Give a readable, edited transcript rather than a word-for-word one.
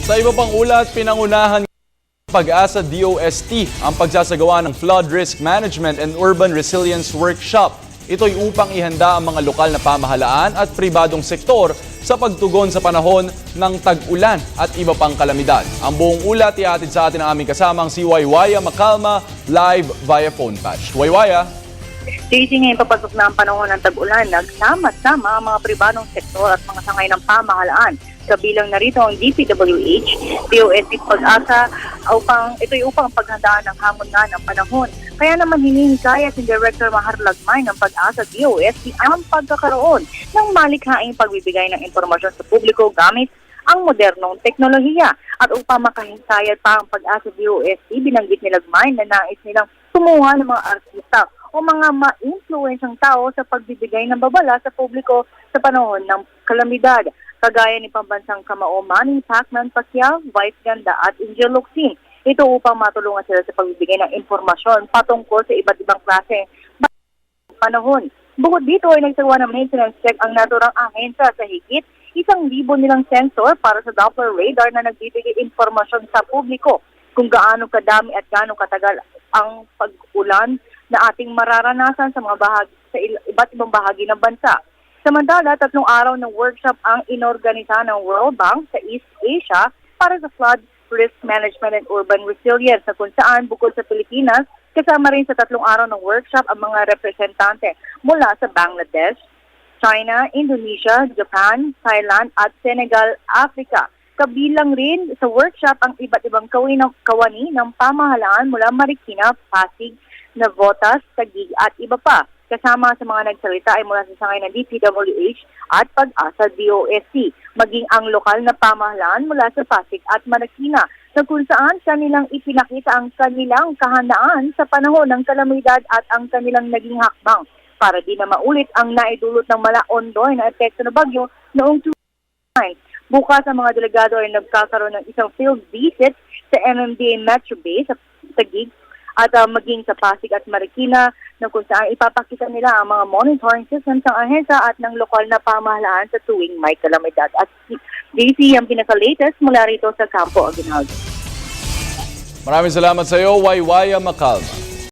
Sa iba pang ulat, pinangunahan ng Pag-asa DOST ang pagsasagawa ng Flood Risk Management and Urban Resilience Workshop. Ito'y upang ihanda ang mga lokal na pamahalaan at pribadong sektor sa pagtugon sa panahon ng tag-ulan at iba pang kalamidad. Ang buong ulat ihatid sa atin ang aming kasamang si Waywaya Macalma live via phone patch. Waywaya. Ngayon papasok na ang panahon ng tag-ulan, nagsama-sama ang mga pribadong sektor at mga sangay ng pamahalaan. Kabilang narito ang DPWH, DOST Pag-asa, upang paghandaan ng hamon nga ng panahon. Kaya naman hinihikayat si Director Mahar Lagmay ng Pag-asa DOST ang pagkakaroon ng malikhaing pagbibigay ng impormasyon sa publiko gamit ang modernong teknolohiya. At upang makahinsayat pa ang Pag-asa DOST, binanggit ni Lagmay na nais nilang kumuha ng mga artista o mga ma-influensyang tao sa pagbibigay ng babala sa publiko sa panahon ng kalamidad. Kagaya ni Pambansang Kamao Manny Pacman Pacquiao, Vice Ganda at Angel Locsin. Ito upang matulungan sila sa pagbibigay ng impormasyon patungkol sa iba't ibang klase ng panahon. Bukod dito ay nagsagawa ng maintenance check ang naturang ahensya sa higit 1,000 nilang sensor para sa Doppler radar na nagbibigay impormasyon sa publiko kung gaano kadami at gaano katagal ang pag-ulan na ating mararanasan sa iba't ibang bahagi ng bansa. Samantala, 3 araw ng workshop ang inorganisa ng World Bank sa East Asia para sa Flood Risk Management and Urban Resilience na kung saan bukod sa Pilipinas, kasama rin sa 3 araw ng workshop ang mga representante mula sa Bangladesh, China, Indonesia, Japan, Thailand at Senegal, Africa. Kabilang rin sa workshop ang iba't ibang kawani ng pamahalaan mula Marikina, Pasig, Navotas, Taguig at iba pa. Kasama sa mga nagsalita ay mula sa sangay ng DPWH at Pag-asa DOST, maging ang lokal na pamahalaan mula sa Pasig at Marikina, na kung saan kanilang ipinakita ang kanilang kahandaan sa panahon ng kalamidad at ang kanilang naging hakbang para di na maulit ang naidulot ng Malaondoy na epekto ng bagyo noong 2009. Bukas ang mga delegado ay nagkakaroon ng isang field visit sa MMDA Metro Base sa Taguig at maging sa Pasig at Marikina, na kung saan ipapakita nila ang mga monitoring systems ng ahensya at ng lokal na pamahalaan sa tuwing may kalamidad. At JC ang pinaka-latest mula rito sa Campo Aguinaldo. Maraming salamat sa iyo, Waywaya Macalma.